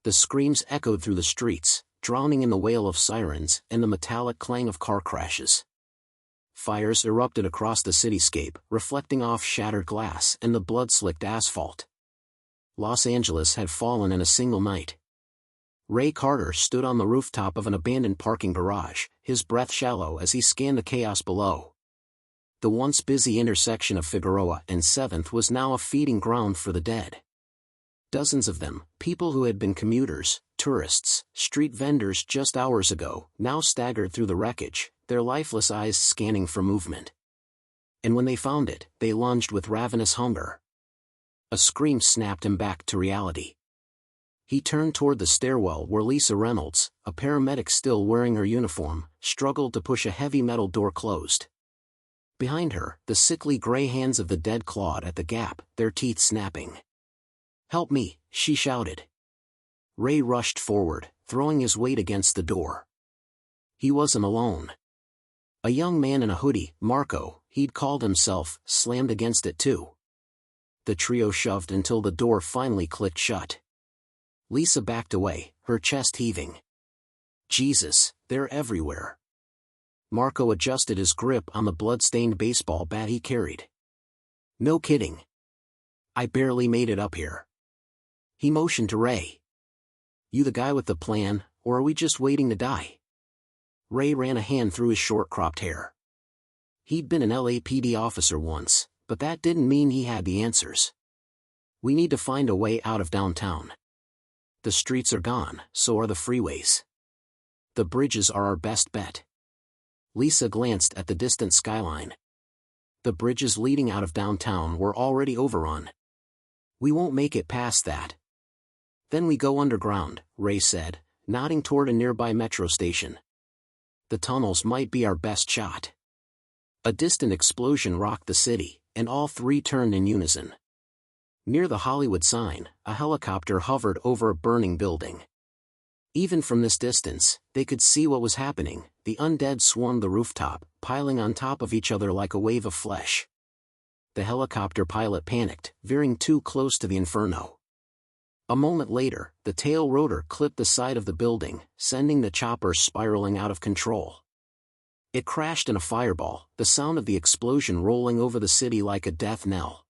The screams echoed through the streets, drowning in the wail of sirens and the metallic clang of car crashes. Fires erupted across the cityscape, reflecting off shattered glass and the blood-slicked asphalt. Los Angeles had fallen in a single night. Ray Carter stood on the rooftop of an abandoned parking garage, his breath shallow as he scanned the chaos below. The once busy intersection of Figueroa and 7th was now a feeding ground for the dead. Dozens of them, people who had been commuters, tourists, street vendors just hours ago, now staggered through the wreckage, their lifeless eyes scanning for movement. And when they found it, they lunged with ravenous hunger. A scream snapped him back to reality. He turned toward the stairwell where Lisa Reynolds, a paramedic still wearing her uniform, struggled to push a heavy metal door closed. Behind her, the sickly gray hands of the dead clawed at the gap, their teeth snapping. "Help me," she shouted. Ray rushed forward, throwing his weight against the door. He wasn't alone. A young man in a hoodie, Marco, he'd called himself, slammed against it too. The trio shoved until the door finally clicked shut. Lisa backed away, her chest heaving. "Jesus, they're everywhere." Marco adjusted his grip on the blood-stained baseball bat he carried. "No kidding. I barely made it up here." He motioned to Ray. "You the guy with the plan, or are we just waiting to die?" Ray ran a hand through his short-cropped hair. He'd been an LAPD officer once, but that didn't mean he had the answers. "We need to find a way out of downtown. The streets are gone, so are the freeways. The bridges are our best bet." Lisa glanced at the distant skyline. The bridges leading out of downtown were already overrun. "We won't make it past that." "Then we go underground," Ray said, nodding toward a nearby metro station. "The tunnels might be our best shot." A distant explosion rocked the city, and all three turned in unison. Near the Hollywood sign, a helicopter hovered over a burning building. Even from this distance, they could see what was happening. The undead swarmed the rooftop, piling on top of each other like a wave of flesh. The helicopter pilot panicked, veering too close to the inferno. A moment later, the tail rotor clipped the side of the building, sending the chopper spiraling out of control. It crashed in a fireball, the sound of the explosion rolling over the city like a death knell.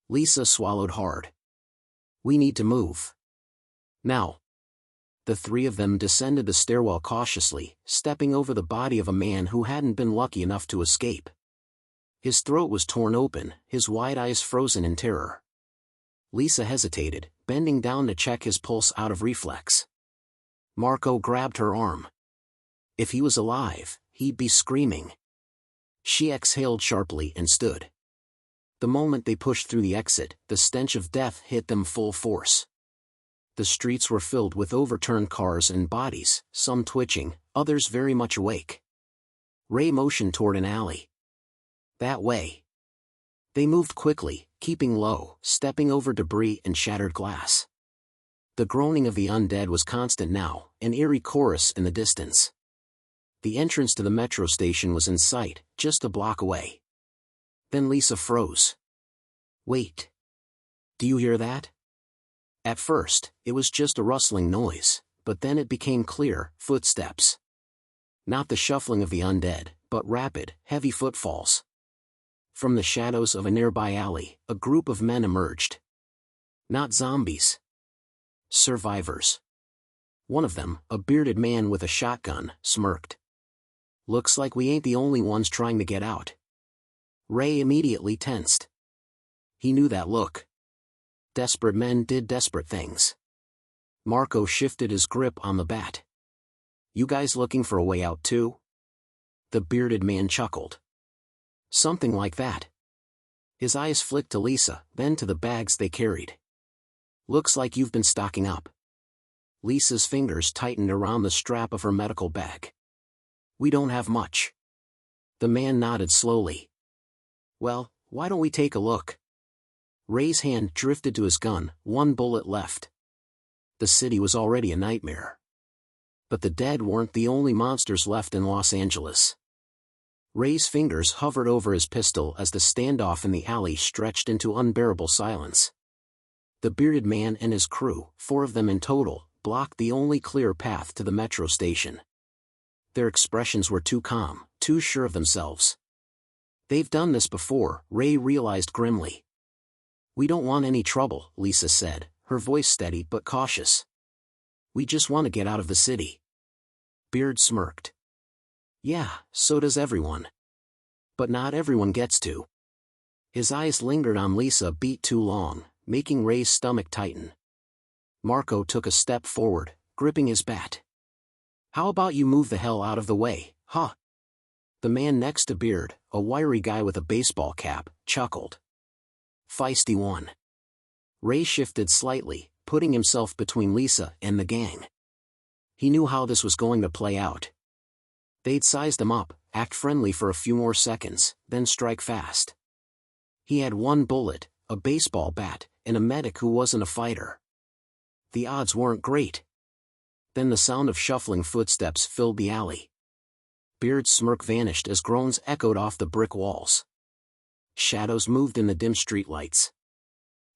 Lisa swallowed hard. "We need to move. Now." The three of them descended the stairwell cautiously, stepping over the body of a man who hadn't been lucky enough to escape. His throat was torn open, his wide eyes frozen in terror. Lisa hesitated, bending down to check his pulse out of reflex. Marco grabbed her arm. If he was alive, he'd be screaming. She exhaled sharply and stood. The moment they pushed through the exit, the stench of death hit them full force. The streets were filled with overturned cars and bodies, some twitching, others very much awake. Ray motioned toward an alley. "That way." They moved quickly, keeping low, stepping over debris and shattered glass. The groaning of the undead was constant now, an eerie chorus in the distance. The entrance to the metro station was in sight, just a block away. Then Lisa froze. "Wait. Do you hear that?" At first, it was just a rustling noise, but then it became clear, footsteps. Not the shuffling of the undead, but rapid, heavy footfalls. From the shadows of a nearby alley, a group of men emerged. Not zombies. Survivors. One of them, a bearded man with a shotgun, smirked. "Looks like we ain't the only ones trying to get out." Ray immediately tensed. He knew that look. Desperate men did desperate things. Marco shifted his grip on the bat. "You guys looking for a way out too?" The bearded man chuckled. "Something like that." His eyes flicked to Lisa, then to the bags they carried. "Looks like you've been stocking up." Lisa's fingers tightened around the strap of her medical bag. "We don't have much." The man nodded slowly. "Well, why don't we take a look?" Ray's hand drifted to his gun, one bullet left. The city was already a nightmare. But the dead weren't the only monsters left in Los Angeles. Ray's fingers hovered over his pistol as the standoff in the alley stretched into unbearable silence. The bearded man and his crew, 4 of them in total, blocked the only clear path to the metro station. Their expressions were too calm, too sure of themselves. "They've done this before," Ray realized grimly. "We don't want any trouble," Lisa said, her voice steady but cautious. "We just want to get out of the city." Beard smirked. "Yeah, so does everyone. But not everyone gets to." His eyes lingered on Lisa a beat too long, making Ray's stomach tighten. Marco took a step forward, gripping his bat. "How about you move the hell out of the way, huh?" The man next to Beard, a wiry guy with a baseball cap, chuckled. "Feisty one." Ray shifted slightly, putting himself between Lisa and the gang. He knew how this was going to play out. They'd sized him up, act friendly for a few more seconds, then strike fast. He had 1 bullet, a baseball bat, and a medic who wasn't a fighter. The odds weren't great. Then the sound of shuffling footsteps filled the alley. Beard's smirk vanished as groans echoed off the brick walls. Shadows moved in the dim streetlights.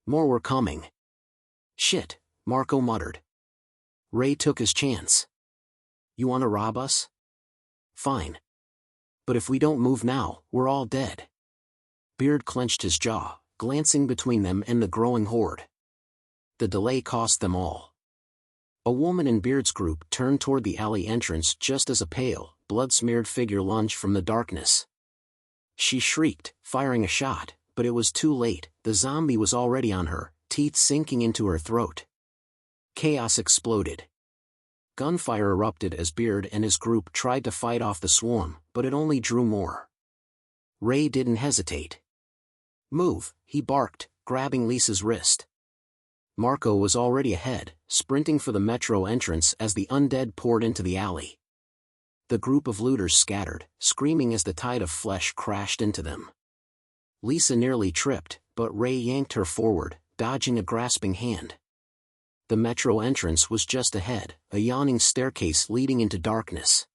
More were coming. "Shit," Marco muttered. Ray took his chance. "You want to rob us? Fine. But if we don't move now, we're all dead." Beard clenched his jaw, glancing between them and the growing horde. The delay cost them all. A woman in Beard's group turned toward the alley entrance just as a pale, blood-smeared figure lunged from the darkness. She shrieked, firing a shot, but it was too late. The zombie was already on her, teeth sinking into her throat. Chaos exploded. Gunfire erupted as Beard and his group tried to fight off the swarm, but it only drew more. Ray didn't hesitate. "Move," he barked, grabbing Lisa's wrist. Marco was already ahead, sprinting for the metro entrance as the undead poured into the alley. The group of looters scattered, screaming as the tide of flesh crashed into them. Lisa nearly tripped, but Ray yanked her forward, dodging a grasping hand. The metro entrance was just ahead, a yawning staircase leading into darkness.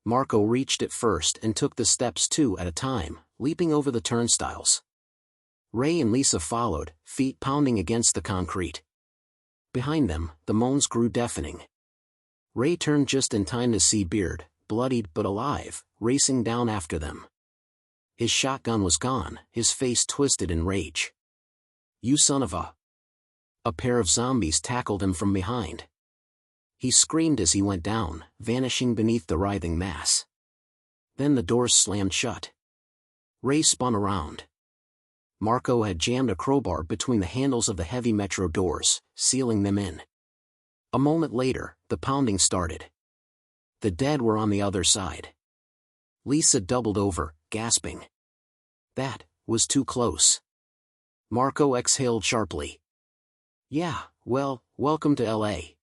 Marco reached it first and took the steps 2 at a time, leaping over the turnstiles. Ray and Lisa followed, feet pounding against the concrete. Behind them, the moans grew deafening. Ray turned just in time to see Beard, bloodied but alive, racing down after them. His shotgun was gone, his face twisted in rage. "You son of a..." A pair of zombies tackled him from behind. He screamed as he went down, vanishing beneath the writhing mass. Then the doors slammed shut. Ray spun around. Marco had jammed a crowbar between the handles of the heavy metro doors, sealing them in. A moment later, the pounding started. The dead were on the other side. Lisa doubled over, gasping. That was too close. Marco exhaled sharply. "Yeah, well, welcome to LA."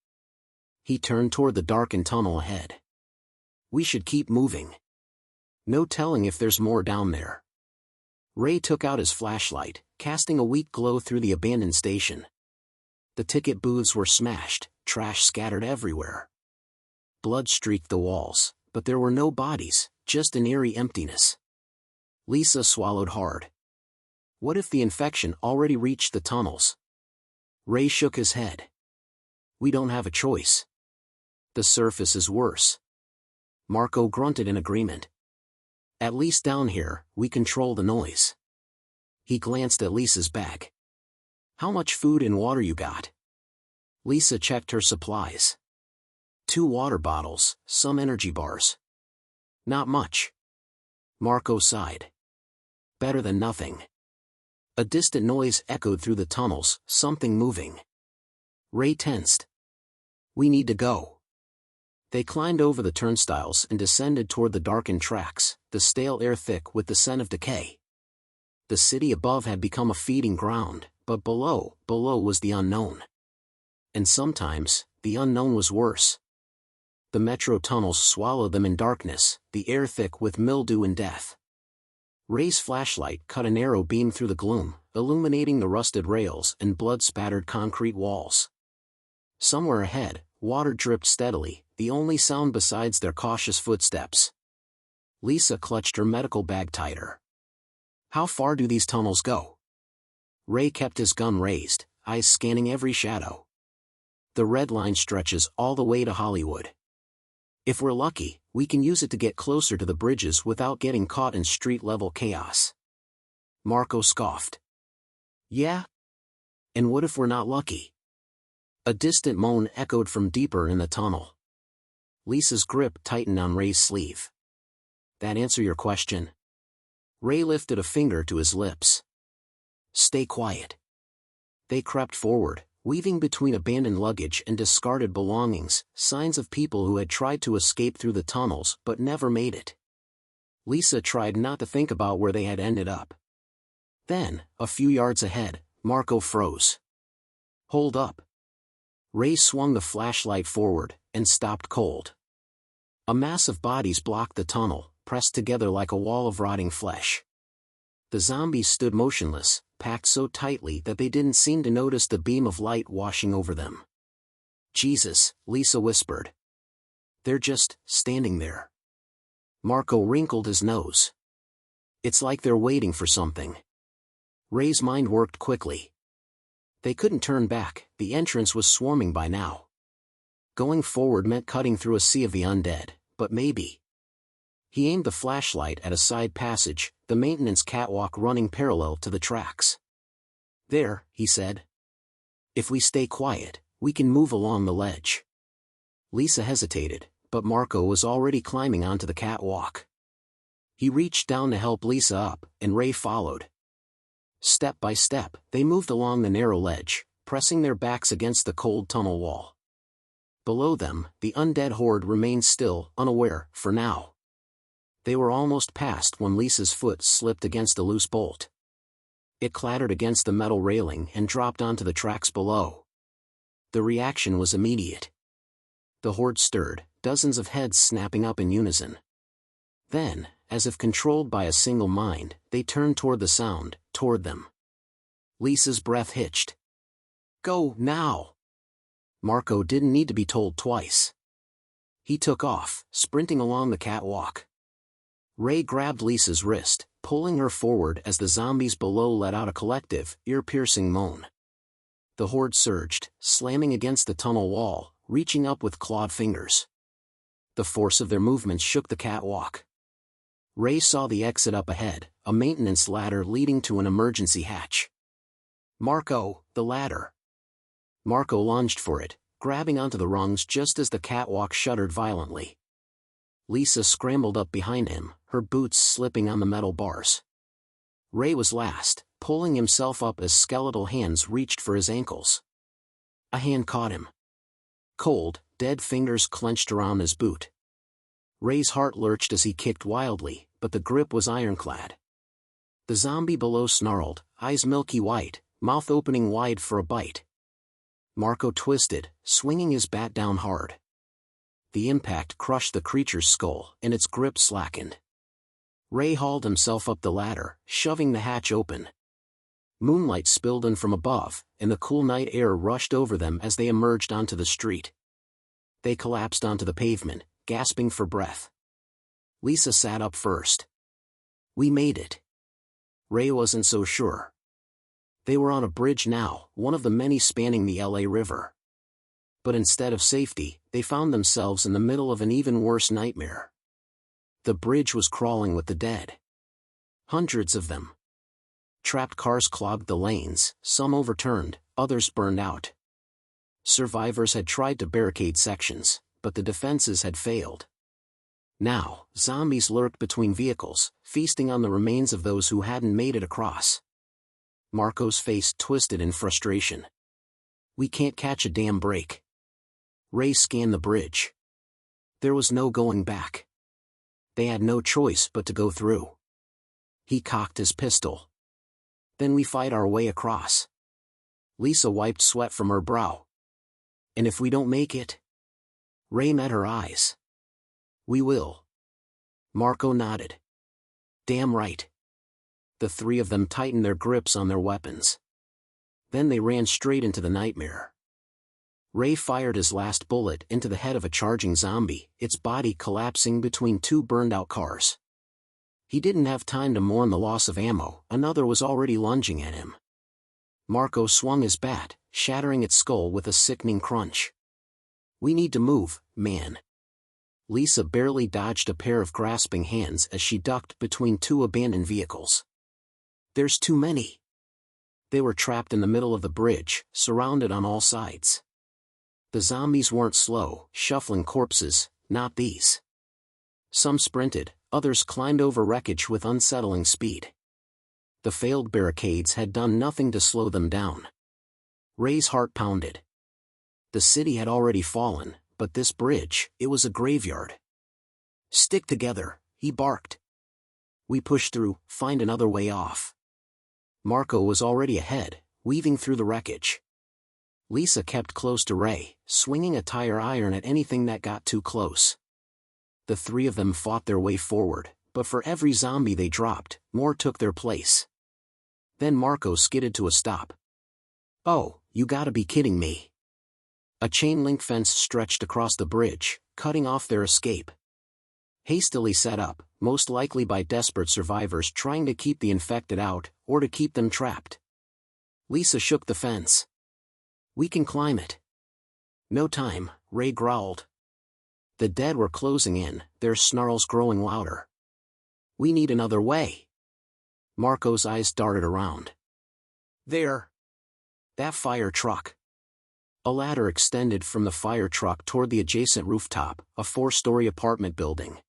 He turned toward the darkened tunnel ahead. "We should keep moving. No telling if there's more down there." Ray took out his flashlight, casting a weak glow through the abandoned station. The ticket booths were smashed, trash scattered everywhere. Blood streaked the walls, but there were no bodies, just an eerie emptiness. Lisa swallowed hard. What if the infection already reached the tunnels? Ray shook his head. "We don't have a choice. The surface is worse." Marco grunted in agreement. "At least down here, we control the noise." He glanced at Lisa's bag. "How much food and water you got?" Lisa checked her supplies. 2 water bottles, some energy bars. "Not much." Marco sighed. "Better than nothing." A distant noise echoed through the tunnels, something moving. Ray tensed. "We need to go." They climbed over the turnstiles and descended toward the darkened tracks, the stale air thick with the scent of decay. The city above had become a feeding ground, but below was the unknown. And sometimes, the unknown was worse. The metro tunnels swallowed them in darkness, the air thick with mildew and death. Ray's flashlight cut a narrow beam through the gloom, illuminating the rusted rails and blood-spattered concrete walls. Somewhere ahead, water dripped steadily, the only sound besides their cautious footsteps. Lisa clutched her medical bag tighter. "How far do these tunnels go?" Ray kept his gun raised, eyes scanning every shadow. The red line stretches all the way to Hollywood. If we're lucky, we can use it to get closer to the bridges without getting caught in street-level chaos. Marco scoffed. Yeah? And what if we're not lucky? A distant moan echoed from deeper in the tunnel. Lisa's grip tightened on Ray's sleeve. That answer your question? Ray lifted a finger to his lips. Stay quiet. They crept forward, weaving between abandoned luggage and discarded belongings, signs of people who had tried to escape through the tunnels but never made it. Lisa tried not to think about where they had ended up. Then, a few yards ahead, Marco froze. Hold up. Ray swung the flashlight forward, and stopped cold. A mass of bodies blocked the tunnel, pressed together like a wall of rotting flesh. The zombies stood motionless, packed so tightly that they didn't seem to notice the beam of light washing over them. Jesus, Lisa whispered. They're just standing there. Marco wrinkled his nose. It's like they're waiting for something. Ray's mind worked quickly. They couldn't turn back, the entrance was swarming by now. Going forward meant cutting through a sea of the undead, but maybe. He aimed the flashlight at a side passage, the maintenance catwalk running parallel to the tracks. There, he said. If we stay quiet, we can move along the ledge. Lisa hesitated, but Marco was already climbing onto the catwalk. He reached down to help Lisa up, and Ray followed. Step by step, they moved along the narrow ledge, pressing their backs against the cold tunnel wall. Below them, the undead horde remained still, unaware, for now. They were almost past when Lisa's foot slipped against a loose bolt. It clattered against the metal railing and dropped onto the tracks below. The reaction was immediate. The horde stirred, dozens of heads snapping up in unison. Then, as if controlled by a single mind, they turned toward the sound, toward them. Lisa's breath hitched. Go, now! Marco didn't need to be told twice. He took off, sprinting along the catwalk. Ray grabbed Lisa's wrist, pulling her forward as the zombies below let out a collective, ear-piercing moan. The horde surged, slamming against the tunnel wall, reaching up with clawed fingers. The force of their movements shook the catwalk. Ray saw the exit up ahead, a maintenance ladder leading to an emergency hatch. Marco, the ladder. Marco lunged for it, grabbing onto the rungs just as the catwalk shuddered violently. Lisa scrambled up behind him, her boots slipping on the metal bars. Ray was last, pulling himself up as skeletal hands reached for his ankles. A hand caught him. Cold, dead fingers clenched around his boot. Ray's heart lurched as he kicked wildly, but the grip was ironclad. The zombie below snarled, eyes milky white, mouth opening wide for a bite. Marco twisted, swinging his bat down hard. The impact crushed the creature's skull, and its grip slackened. Ray hauled himself up the ladder, shoving the hatch open. Moonlight spilled in from above, and the cool night air rushed over them as they emerged onto the street. They collapsed onto the pavement, gasping for breath. Lisa sat up first. We made it. Ray wasn't so sure. They were on a bridge now, one of the many spanning the LA River. But instead of safety, they found themselves in the middle of an even worse nightmare. The bridge was crawling with the dead. Hundreds of them. Trapped cars clogged the lanes, some overturned, others burned out. Survivors had tried to barricade sections, but the defenses had failed. Now, zombies lurked between vehicles, feasting on the remains of those who hadn't made it across. Marco's face twisted in frustration. We can't catch a damn break. Ray scanned the bridge. There was no going back. They had no choice but to go through. He cocked his pistol. Then we fight our way across. Lisa wiped sweat from her brow. And if we don't make it? Ray met her eyes. We will. Marco nodded. Damn right. The three of them tightened their grips on their weapons. Then they ran straight into the nightmare. Ray fired his last bullet into the head of a charging zombie, its body collapsing between two burned-out cars. He didn't have time to mourn the loss of ammo, another was already lunging at him. Marco swung his bat, shattering its skull with a sickening crunch. "We need to move, man." Lisa barely dodged a pair of grasping hands as she ducked between two abandoned vehicles. "There's too many." They were trapped in the middle of the bridge, surrounded on all sides. The zombies weren't slow, shuffling corpses, not these. Some sprinted, others climbed over wreckage with unsettling speed. The failed barricades had done nothing to slow them down. Ray's heart pounded. The city had already fallen, but this bridge, it was a graveyard. "Stick together," he barked. "We push through, find another way off." Marco was already ahead, weaving through the wreckage. Lisa kept close to Ray, swinging a tire iron at anything that got too close. The three of them fought their way forward, but for every zombie they dropped, more took their place. Then Marco skidded to a stop. "Oh, you gotta be kidding me." A chain-link fence stretched across the bridge, cutting off their escape. Hastily set up, most likely by desperate survivors trying to keep the infected out, or to keep them trapped. Lisa shook the fence. "We can climb it." "No time," Ray growled. The dead were closing in, their snarls growing louder. "We need another way." Marco's eyes darted around. "There. That fire truck." A ladder extended from the fire truck toward the adjacent rooftop, a 4-story apartment building.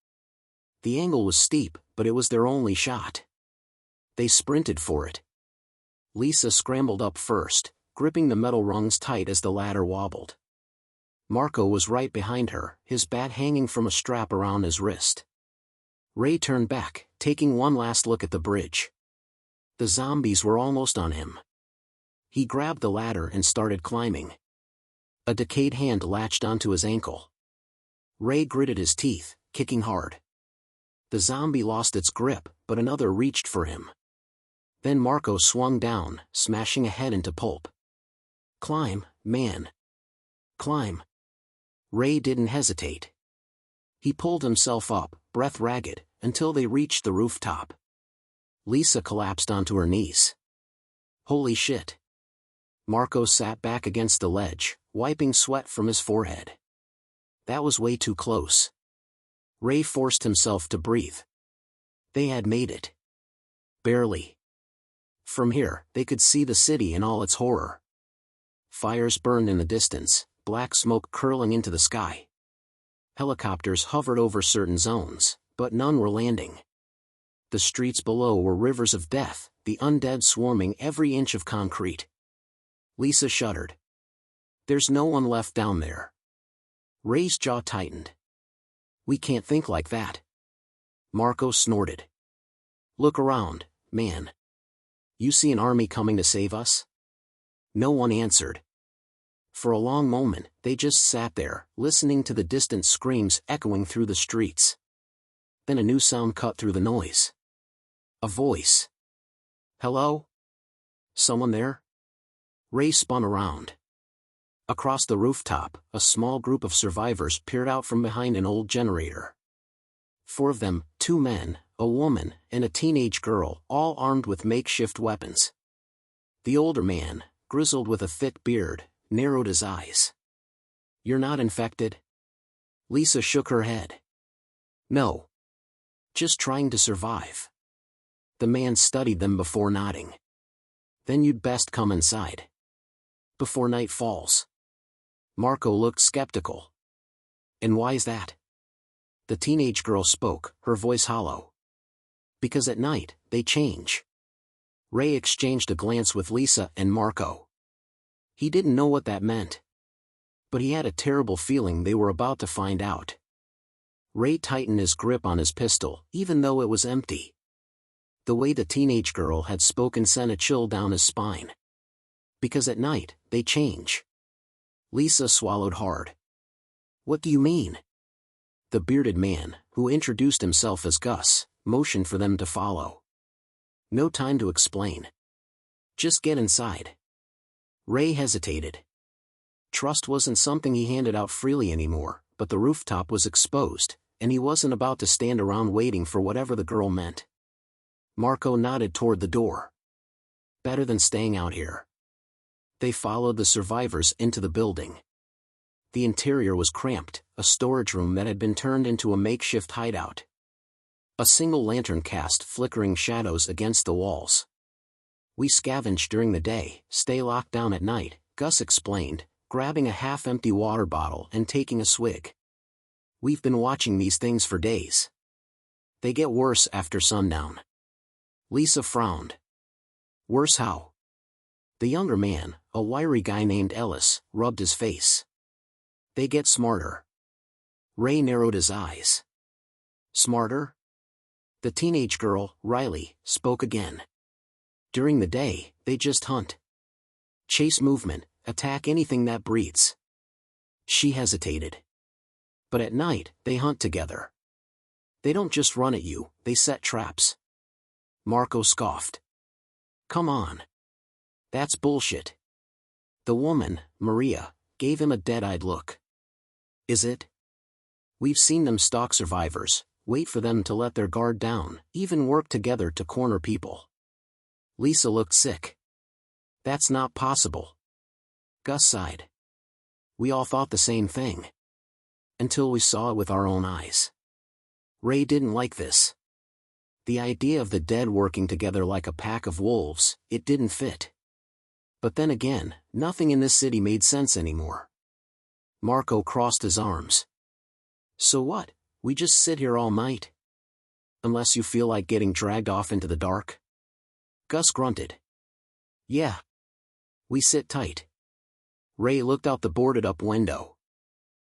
The angle was steep, but it was their only shot. They sprinted for it. Lisa scrambled up first, gripping the metal rungs tight as the ladder wobbled. Marco was right behind her, his bat hanging from a strap around his wrist. Ray turned back, taking one last look at the bridge. The zombies were almost on him. He grabbed the ladder and started climbing. A decayed hand latched onto his ankle. Ray gritted his teeth, kicking hard. The zombie lost its grip, but another reached for him. Then Marco swung down, smashing a head into pulp. "Climb, man. Climb." Ray didn't hesitate. He pulled himself up, breath ragged, until they reached the rooftop. Lisa collapsed onto her knees. "Holy shit." Marco sat back against the ledge, wiping sweat from his forehead. That was way too close. Ray forced himself to breathe. They had made it. Barely. From here, they could see the city in all its horror. Fires burned in the distance, black smoke curling into the sky. Helicopters hovered over certain zones, but none were landing. The streets below were rivers of death, the undead swarming every inch of concrete. Lisa shuddered. "There's no one left down there." Ray's jaw tightened. "We can't think like that." Marco snorted. "Look around, man. You see an army coming to save us?" No one answered. For a long moment, they just sat there, listening to the distant screams echoing through the streets. Then a new sound cut through the noise. A voice. "Hello? Someone there?" Ray spun around. Across the rooftop, a small group of survivors peered out from behind an old generator. 4 of them, 2 men, a woman, and a teenage girl, all armed with makeshift weapons. The older man, grizzled with a thick beard, narrowed his eyes. "You're not infected?" Lisa shook her head. "No. Just trying to survive." The man studied them before nodding. "Then you'd best come inside. Before night falls." Marco looked skeptical. "And why's that?" The teenage girl spoke, her voice hollow. "Because at night, they change." Ray exchanged a glance with Lisa and Marco. He didn't know what that meant. But he had a terrible feeling they were about to find out. Ray tightened his grip on his pistol, even though it was empty. The way the teenage girl had spoken sent a chill down his spine. "Because at night, they change." Lisa swallowed hard. "What do you mean?" The bearded man, who introduced himself as Gus, motioned for them to follow. "No time to explain. Just get inside." Ray hesitated. Trust wasn't something he handed out freely anymore, but the rooftop was exposed, and he wasn't about to stand around waiting for whatever the girl meant. Marco nodded toward the door. "Better than staying out here." They followed the survivors into the building. The interior was cramped, a storage room that had been turned into a makeshift hideout. A single lantern cast flickering shadows against the walls. "We scavenge during the day, stay locked down at night," Gus explained, grabbing a half-empty water bottle and taking a swig. "We've been watching these things for days. They get worse after sundown." Lisa frowned. "Worse how?" The younger man, a wiry guy named Ellis, rubbed his face. "They get smarter." Ray narrowed his eyes. "Smarter?" The teenage girl, Riley, spoke again. "During the day, they just hunt. Chase movement, attack anything that breathes." She hesitated. "But at night, they hunt together. They don't just run at you, they set traps." Marco scoffed. "Come on. That's bullshit." The woman, Maria, gave him a dead-eyed look. "Is it? We've seen them stalk survivors, wait for them to let their guard down, even work together to corner people." Lisa looked sick. "That's not possible." Gus sighed. "We all thought the same thing. Until we saw it with our own eyes." Ray didn't like this. The idea of the dead working together like a pack of wolves, it didn't fit. But then again, nothing in this city made sense anymore. Marco crossed his arms. "So what, we just sit here all night? Unless you feel like getting dragged off into the dark?" Gus grunted. "Yeah. We sit tight." Ray looked out the boarded-up window.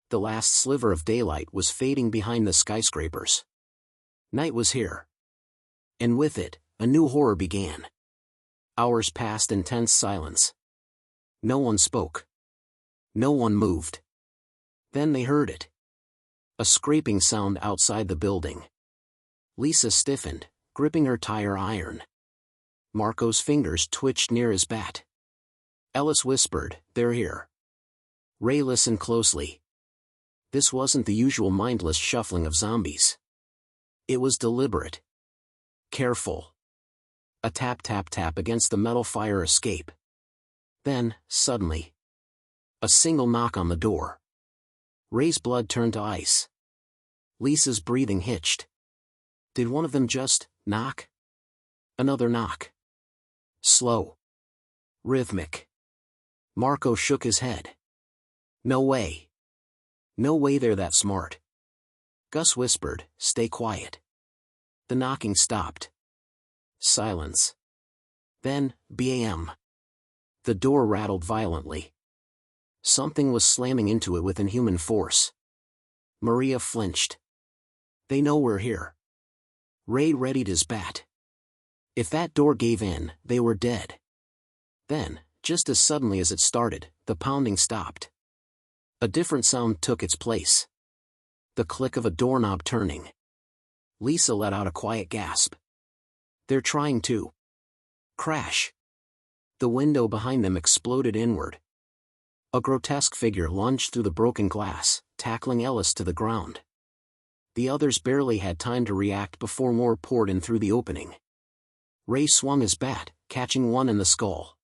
The last sliver of daylight was fading behind the skyscrapers. Night was here. And with it, a new horror began. Hours passed in tense silence. No one spoke. No one moved. Then they heard it. A scraping sound outside the building. Lisa stiffened, gripping her tire iron. Marco's fingers twitched near his bat. Ellis whispered, "They're here." Ray listened closely. This wasn't the usual mindless shuffling of zombies. It was deliberate. Careful. A tap-tap-tap against the metal fire escape. Then, suddenly, a single knock on the door. Ray's blood turned to ice. Lisa's breathing hitched. Did one of them just knock? Another knock. Slow. Rhythmic. Marco shook his head. "No way. No way they're that smart." Gus whispered, "Stay quiet." The knocking stopped. Silence. Then, bam. The door rattled violently. Something was slamming into it with inhuman force. Maria flinched. "They know we're here." Ray readied his bat. If that door gave in, they were dead. Then, just as suddenly as it started, the pounding stopped. A different sound took its place. The click of a doorknob turning. Lisa let out a quiet gasp. "They're trying to." Crash. The window behind them exploded inward. A grotesque figure lunged through the broken glass, tackling Ellis to the ground. The others barely had time to react before more poured in through the opening. Ray swung his bat, catching one in the skull.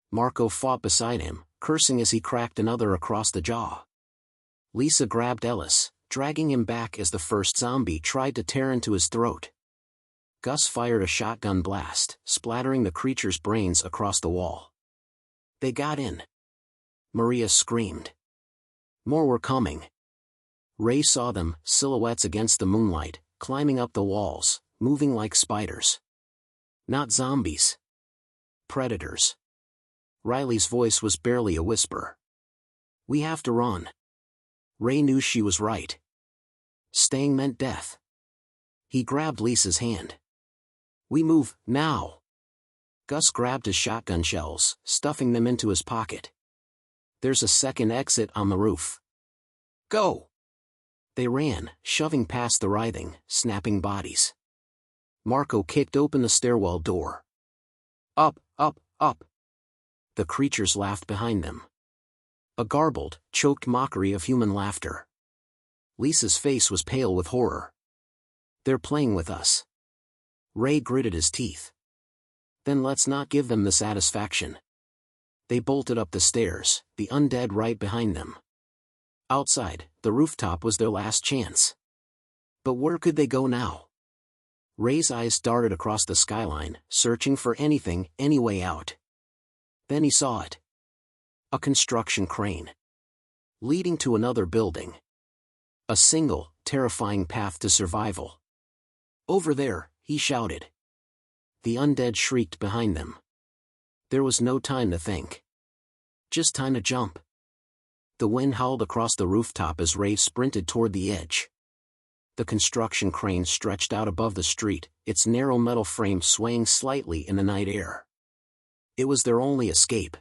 Marco fought beside him, cursing as he cracked another across the jaw. Lisa grabbed Ellis, dragging him back as the first zombie tried to tear into his throat. Gus fired a shotgun blast, splattering the creature's brains across the wall. They got in. Maria screamed. More were coming. Ray saw them, silhouettes against the moonlight, climbing up the walls, moving like spiders. Not zombies. Predators. Riley's voice was barely a whisper. "We have to run." Ray knew she was right. Staying meant death. He grabbed Lisa's hand. "We move, now." Gus grabbed his shotgun shells, stuffing them into his pocket. "There's a second exit on the roof." "Go!" They ran, shoving past the writhing, snapping bodies. Marco kicked open the stairwell door. "Up, up, up!" The creatures laughed behind them. A garbled, choked mockery of human laughter. Lisa's face was pale with horror. "They're playing with us." Ray gritted his teeth. "Then let's not give them the satisfaction." They bolted up the stairs, the undead right behind them. Outside, the rooftop was their last chance. But where could they go now? Ray's eyes darted across the skyline, searching for anything, any way out. Then he saw it. A construction crane. Leading to another building. A single, terrifying path to survival. Over there, he shouted. The undead shrieked behind them. There was no time to think. Just time to jump. The wind howled across the rooftop as Ray sprinted toward the edge. The construction crane stretched out above the street, its narrow metal frame swaying slightly in the night air. It was their only escape.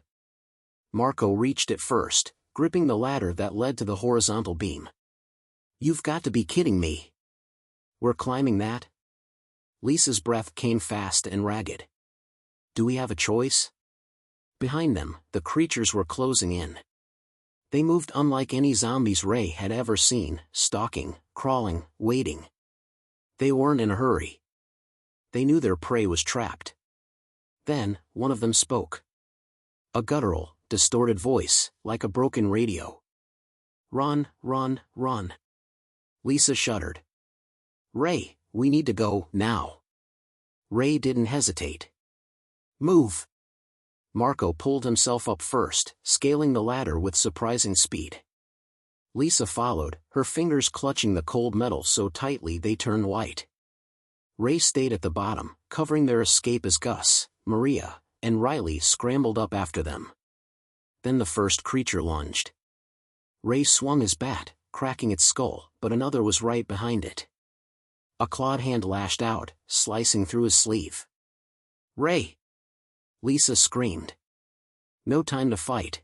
Marco reached it first, gripping the ladder that led to the horizontal beam. You've got to be kidding me. We're climbing that? Lisa's breath came fast and ragged. Do we have a choice? Behind them, the creatures were closing in. They moved unlike any zombies Ray had ever seen, stalking, crawling, waiting. They weren't in a hurry. They knew their prey was trapped. Then, one of them spoke. A guttural, distorted voice, like a broken radio. Run, run, run. Lisa shuddered. Ray, we need to go, now. Ray didn't hesitate. Move. Marco pulled himself up first, scaling the ladder with surprising speed. Lisa followed, her fingers clutching the cold metal so tightly they turned white. Ray stayed at the bottom, covering their escape as Gus, Maria, and Riley scrambled up after them. Then the first creature lunged. Ray swung his bat, cracking its skull, but another was right behind it. A clawed hand lashed out, slicing through his sleeve. Ray! Lisa screamed. No time to fight.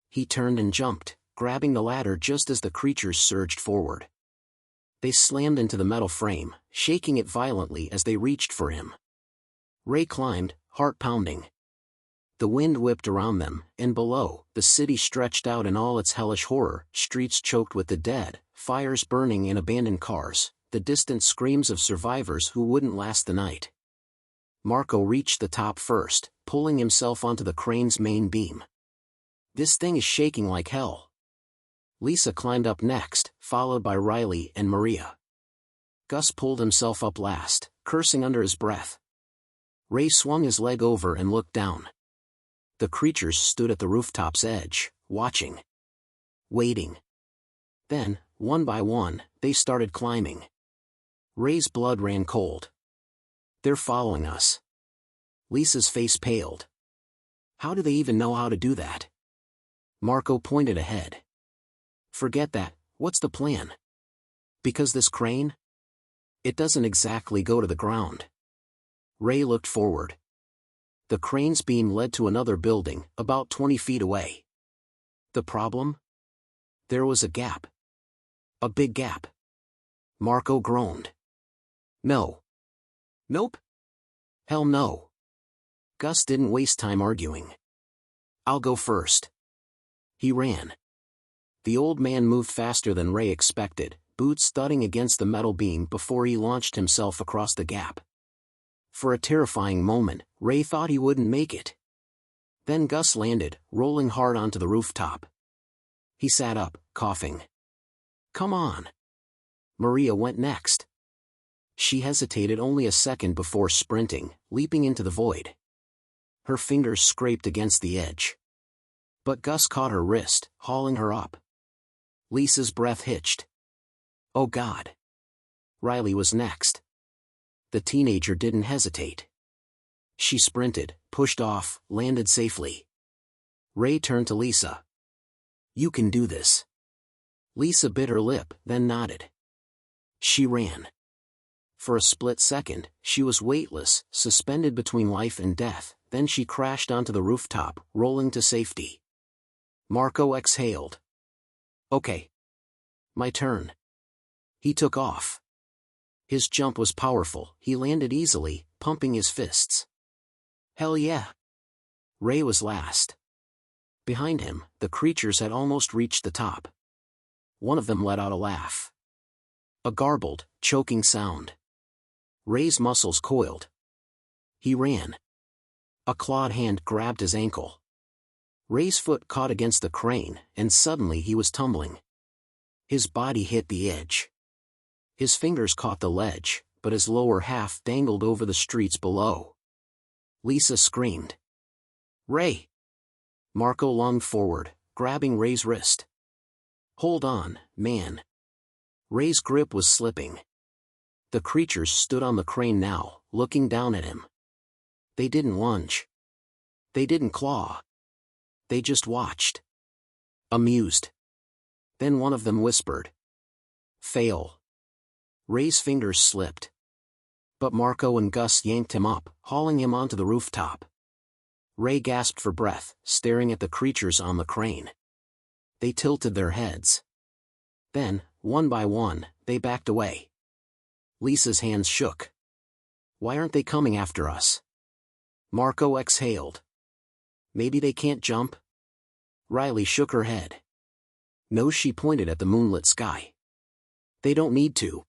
He turned and jumped, grabbing the ladder just as the creatures surged forward. They slammed into the metal frame, shaking it violently as they reached for him. Ray climbed, heart pounding. The wind whipped around them, and below, the city stretched out in all its hellish horror, streets choked with the dead, fires burning in abandoned cars, the distant screams of survivors who wouldn't last the night. Marco reached the top first, pulling himself onto the crane's main beam. This thing is shaking like hell. Lisa climbed up next, followed by Riley and Maria. Gus pulled himself up last, cursing under his breath. Ray swung his leg over and looked down. The creatures stood at the rooftop's edge, watching. Waiting. Then, one by one, they started climbing. Ray's blood ran cold. They're following us. Lisa's face paled. How do they even know how to do that? Marco pointed ahead. Forget that, what's the plan? Because this crane? It doesn't exactly go to the ground. Ray looked forward. The crane's beam led to another building, about 20 feet away. The problem? There was a gap. A big gap. Marco groaned. No. Nope. Hell no. Gus didn't waste time arguing. I'll go first. He ran. The old man moved faster than Ray expected, boots thudding against the metal beam before he launched himself across the gap. For a terrifying moment, Ray thought he wouldn't make it. Then Gus landed, rolling hard onto the rooftop. He sat up, coughing. Come on. Maria went next. She hesitated only a second before sprinting, leaping into the void. Her fingers scraped against the edge. But Gus caught her wrist, hauling her up. Lisa's breath hitched. Oh God. Riley was next. The teenager didn't hesitate. She sprinted, pushed off, landed safely. Ray turned to Lisa. You can do this. Lisa bit her lip, then nodded. She ran. For a split second, she was weightless, suspended between life and death, then she crashed onto the rooftop, rolling to safety. Marco exhaled. Okay. My turn. He took off. His jump was powerful, he landed easily, pumping his fists. Hell yeah. Ray was last. Behind him, the creatures had almost reached the top. One of them let out a laugh. A garbled, choking sound. Ray's muscles coiled. He ran. A clawed hand grabbed his ankle. Ray's foot caught against the crane, and suddenly he was tumbling. His body hit the edge. His fingers caught the ledge, but his lower half dangled over the streets below. Lisa screamed. "Ray!" Marco lunged forward, grabbing Ray's wrist. "Hold on, man." Ray's grip was slipping. The creatures stood on the crane now, looking down at him. They didn't lunge. They didn't claw. They just watched. Amused. Then one of them whispered. "Fail." Ray's fingers slipped. But Marco and Gus yanked him up, hauling him onto the rooftop. Ray gasped for breath, staring at the creatures on the crane. They tilted their heads. Then, one by one, they backed away. Lisa's hands shook. "Why aren't they coming after us?" Marco exhaled. "Maybe they can't jump?" Riley shook her head. "No," she pointed at the moonlit sky. "They don't need to."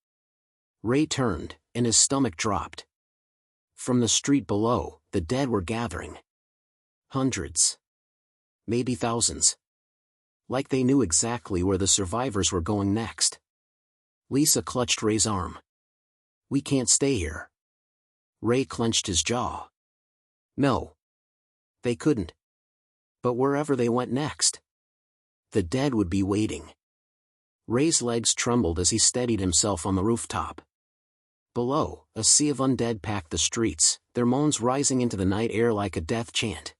Ray turned, and his stomach dropped. From the street below, the dead were gathering. Hundreds. Maybe thousands. Like they knew exactly where the survivors were going next. Lisa clutched Ray's arm. "We can't stay here." Ray clenched his jaw. No. They couldn't. But wherever they went next, the dead would be waiting. Ray's legs trembled as he steadied himself on the rooftop. Below, a sea of undead packed the streets, their moans rising into the night air like a death chant.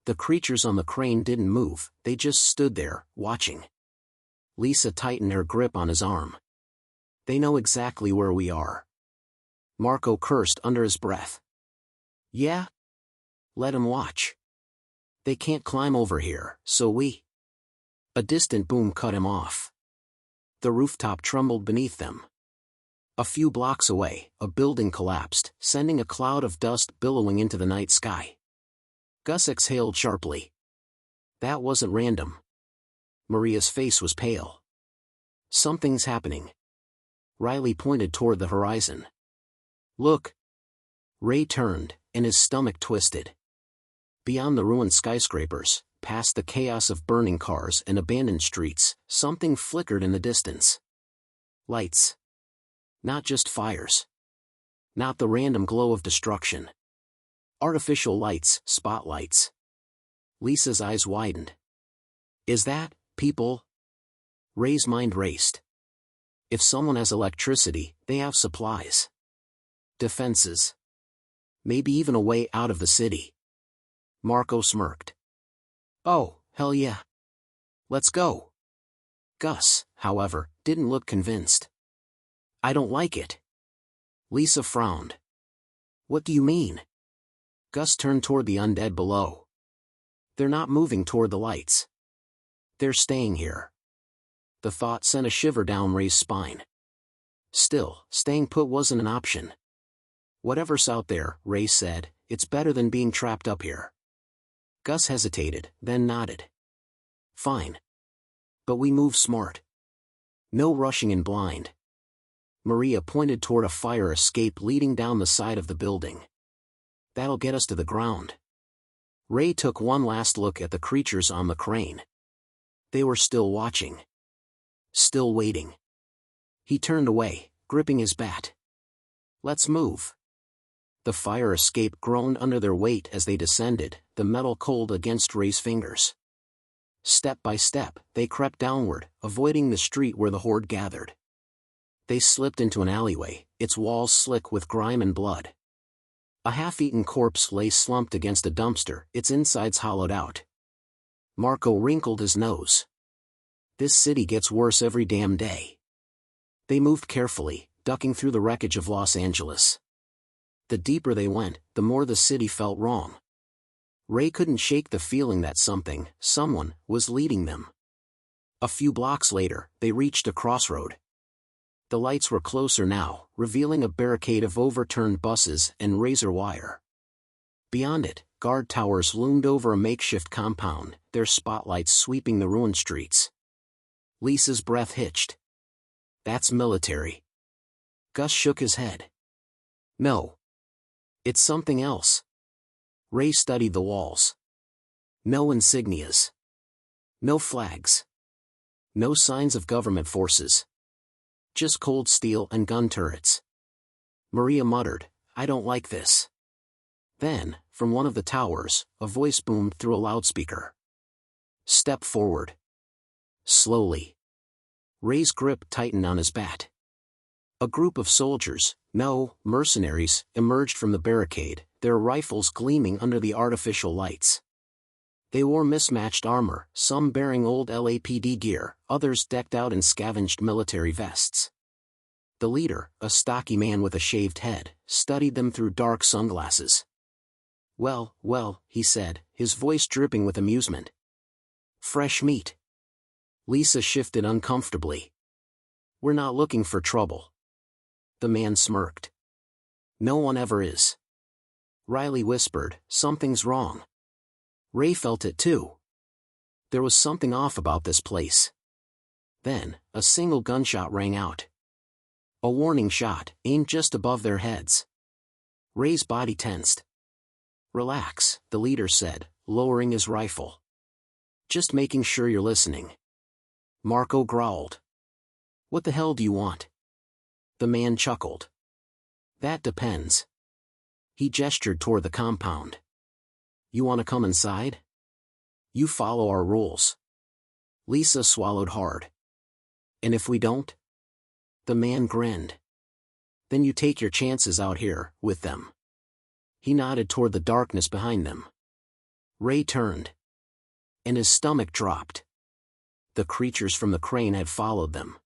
The creatures on the crane didn't move, they just stood there, watching. Lisa tightened her grip on his arm. "They know exactly where we are." Marco cursed under his breath. "Yeah? Let 'em watch. They can't climb over here, so we—" A distant boom cut him off. The rooftop trembled beneath them. A few blocks away, a building collapsed, sending a cloud of dust billowing into the night sky. Gus exhaled sharply. That wasn't random. Maria's face was pale. "Something's happening." Riley pointed toward the horizon. "Look." Ray turned, and his stomach twisted. Beyond the ruined skyscrapers, past the chaos of burning cars and abandoned streets, something flickered in the distance. Lights. Not just fires. Not the random glow of destruction. Artificial lights, spotlights. Lisa's eyes widened. "Is that people?" Ray's mind raced. If someone has electricity, they have supplies. Defenses. Maybe even a way out of the city. Marco smirked. "Oh, hell yeah. Let's go." Gus, however, didn't look convinced. "I don't like it." Lisa frowned. "What do you mean?" Gus turned toward the undead below. "They're not moving toward the lights. They're staying here." The thought sent a shiver down Ray's spine. Still, staying put wasn't an option. "Whatever's out there," Ray said, "it's better than being trapped up here." Gus hesitated, then nodded. "Fine. But we move smart. No rushing in blind." Maria pointed toward a fire escape leading down the side of the building. "That'll get us to the ground." Ray took one last look at the creatures on the crane. They were still watching. Still waiting. He turned away, gripping his bat. "Let's move." The fire escape groaned under their weight as they descended, the metal cold against Ray's fingers. Step by step, they crept downward, avoiding the street where the horde gathered. They slipped into an alleyway, its walls slick with grime and blood. A half-eaten corpse lay slumped against a dumpster, its insides hollowed out. Marco wrinkled his nose. This city gets worse every damn day. They moved carefully, ducking through the wreckage of Los Angeles. The deeper they went, the more the city felt wrong. Ray couldn't shake the feeling that someone, was leading them. A few blocks later, they reached a crossroad. The lights were closer now, revealing a barricade of overturned buses and razor wire. Beyond it, guard towers loomed over a makeshift compound, their spotlights sweeping the ruined streets. Lisa's breath hitched. "That's military." Gus shook his head. "No. It's something else." Ray studied the walls. No insignias. No flags. No signs of government forces. Just cold steel and gun turrets. Maria muttered, "I don't like this." Then, from one of the towers, a voice boomed through a loudspeaker. "Step forward." Slowly. Ray's grip tightened on his bat. A group of soldiers, no, mercenaries, emerged from the barricade, their rifles gleaming under the artificial lights. They wore mismatched armor, some bearing old LAPD gear, others decked out in scavenged military vests. The leader, a stocky man with a shaved head, studied them through dark sunglasses. "Well, well," he said, his voice dripping with amusement. "Fresh meat." Lisa shifted uncomfortably. "We're not looking for trouble." The man smirked. "No one ever is." Riley whispered, "Something's wrong." Ray felt it too. There was something off about this place. Then, a single gunshot rang out. A warning shot, aimed just above their heads. Ray's body tensed. "Relax," the leader said, lowering his rifle. "Just making sure you're listening." Marco growled. "What the hell do you want?" The man chuckled. "That depends." He gestured toward the compound. "You want to come inside? You follow our rules." Lisa swallowed hard. "And if we don't?" The man grinned. "Then you take your chances out here, with them." He nodded toward the darkness behind them. Ray turned. And his stomach dropped. The creatures from the crane had followed them.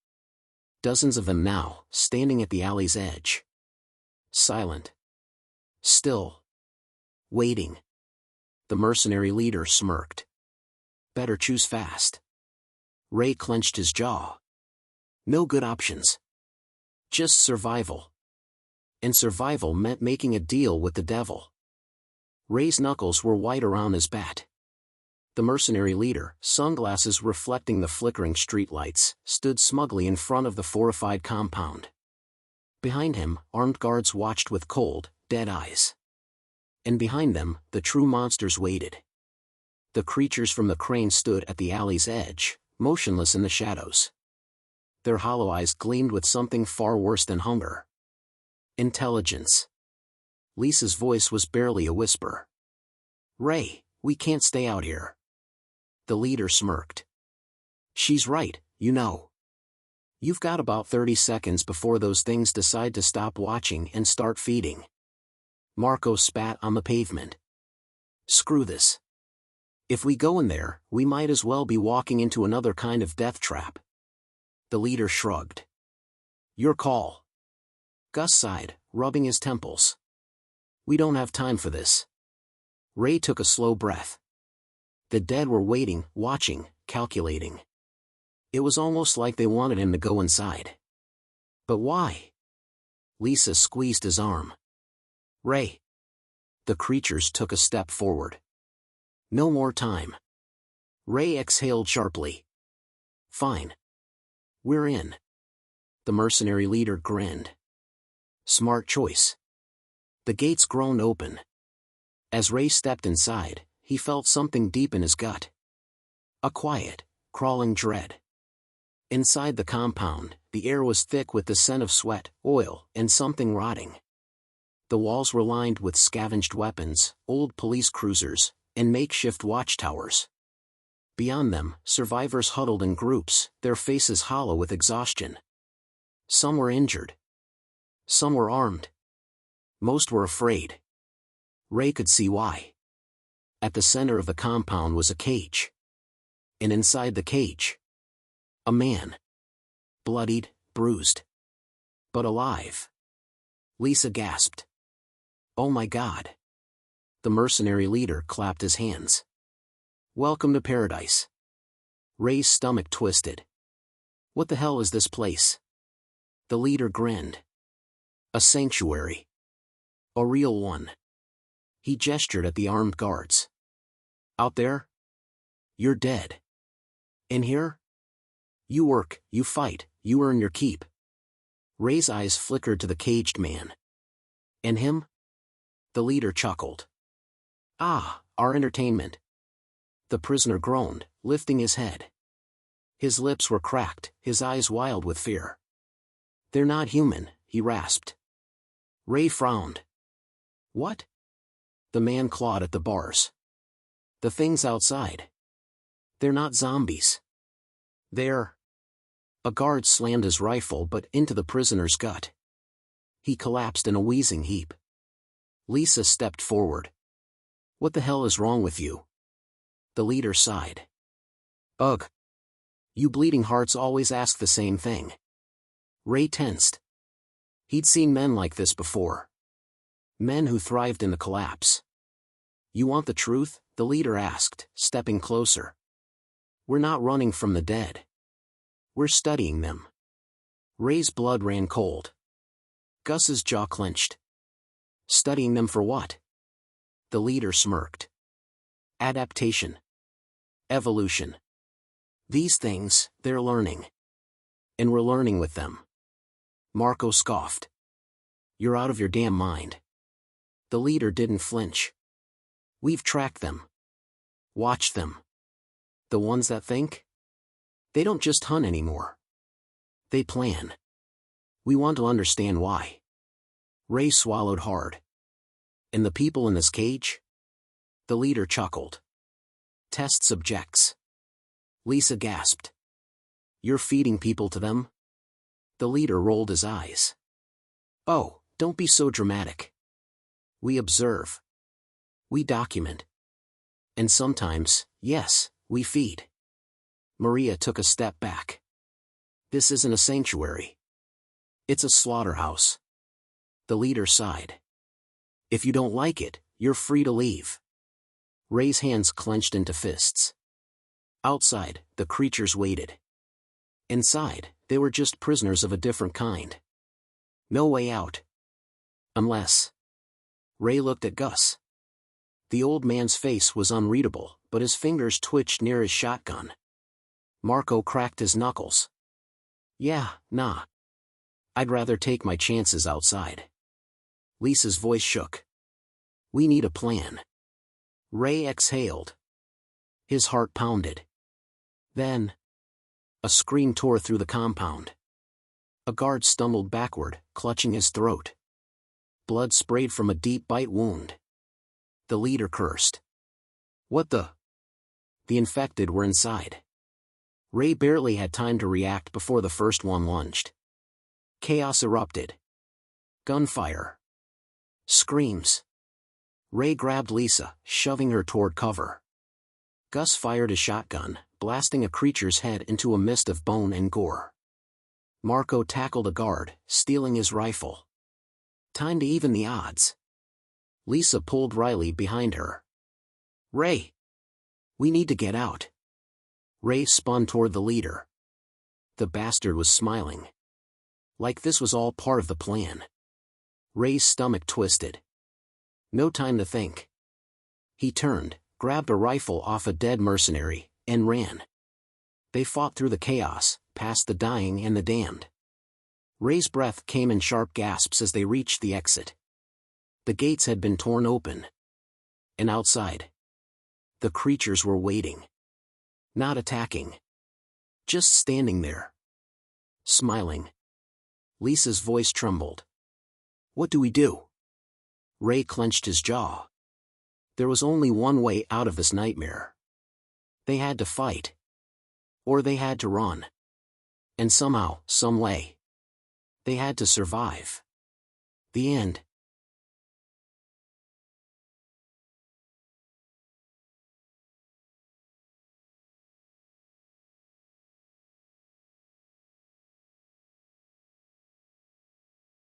Dozens of them now, standing at the alley's edge. Silent. Still. Waiting. The mercenary leader smirked. "Better choose fast." Ray clenched his jaw. No good options. Just survival. And survival meant making a deal with the devil. Ray's knuckles were white around his bat. The mercenary leader, sunglasses reflecting the flickering streetlights, stood smugly in front of the fortified compound. Behind him, armed guards watched with cold, dead eyes. And behind them, the true monsters waited. The creatures from the crane stood at the alley's edge, motionless in the shadows. Their hollow eyes gleamed with something far worse than hunger. Intelligence. Lisa's voice was barely a whisper. "Ray, we can't stay out here." The leader smirked. "She's right, you know. You've got about 30 seconds before those things decide to stop watching and start feeding." Marco spat on the pavement. "Screw this. If we go in there, we might as well be walking into another kind of death trap." The leader shrugged. "Your call." Gus sighed, rubbing his temples. "We don't have time for this." Ray took a slow breath. The dead were waiting, watching, calculating. It was almost like they wanted him to go inside. But why? Lisa squeezed his arm. "Ray." The creatures took a step forward. "No more time." Ray exhaled sharply. "Fine. We're in." The mercenary leader grinned. "Smart choice." The gates groaned open. As Ray stepped inside, he felt something deep in his gut. A quiet, crawling dread. Inside the compound, the air was thick with the scent of sweat, oil, and something rotting. The walls were lined with scavenged weapons, old police cruisers, and makeshift watchtowers. Beyond them, survivors huddled in groups, their faces hollow with exhaustion. Some were injured. Some were armed. Most were afraid. Ray could see why. At the center of the compound was a cage. And inside the cage, a man. Bloodied, bruised. But alive. Lisa gasped. "Oh my God." The mercenary leader clapped his hands. "Welcome to paradise." Ray's stomach twisted. "What the hell is this place?" The leader grinned. "A sanctuary. A real one." He gestured at the armed guards. "Out there? You're dead. In here? You work, you fight, you earn your keep." Ray's eyes flickered to the caged man. "And him?" The leader chuckled. "Ah, our entertainment. The prisoner groaned, lifting his head. His lips were cracked, his eyes wild with fear. "They're not human," he rasped. Ray frowned. "What?" The man clawed at the bars. "The things outside. They're not zombies. They're—" A guard slammed his rifle butt into the prisoner's gut. He collapsed in a wheezing heap. Lisa stepped forward. "What the hell is wrong with you?" The leader sighed. "Ugh. You bleeding hearts always ask the same thing." Ray tensed. He'd seen men like this before. Men who thrived in the collapse. "You want the truth?" the leader asked, stepping closer. "We're not running from the dead. We're studying them." Ray's blood ran cold. Gus's jaw clenched. "Studying them for what?" The leader smirked. "Adaptation. Evolution. These things, they're learning. And we're learning with them." Marco scoffed. "You're out of your damn mind." The leader didn't flinch. "We've tracked them. Watched them. The ones that think? They don't just hunt anymore. They plan. We want to understand why." Ray swallowed hard. "And the people in this cage?" The leader chuckled. "Test subjects." Lisa gasped. "You're feeding people to them?" The leader rolled his eyes. "Oh, don't be so dramatic. We observe. We document. And sometimes, yes, we feed." Maria took a step back. "This isn't a sanctuary. It's a slaughterhouse." The leader sighed. "If you don't like it, you're free to leave." Ray's hands clenched into fists. Outside, the creatures waited. Inside, they were just prisoners of a different kind. No way out. Unless... Ray looked at Gus. The old man's face was unreadable, but his fingers twitched near his shotgun. Marco cracked his knuckles. "Yeah, nah. I'd rather take my chances outside." Lisa's voice shook. "We need a plan." Ray exhaled. His heart pounded. Then... a scream tore through the compound. A guard stumbled backward, clutching his throat. Blood sprayed from a deep bite wound. The leader cursed. "What the?" The infected were inside. Ray barely had time to react before the first one lunged. Chaos erupted. Gunfire. Screams. Ray grabbed Lisa, shoving her toward cover. Gus fired a shotgun, blasting a creature's head into a mist of bone and gore. Marco tackled a guard, stealing his rifle. Time to even the odds. Lisa pulled Riley behind her. "Ray! We need to get out." Ray spun toward the leader. The bastard was smiling. Like this was all part of the plan. Ray's stomach twisted. No time to think. He turned, grabbed a rifle off a dead mercenary, and ran. They fought through the chaos, past the dying and the damned. Ray's breath came in sharp gasps as they reached the exit. The gates had been torn open. And outside, the creatures were waiting. Not attacking. Just standing there. Smiling. Lisa's voice trembled. "What do we do?" Ray clenched his jaw. There was only one way out of this nightmare. They had to fight. Or they had to run. And somehow, some way, they had to survive. The end.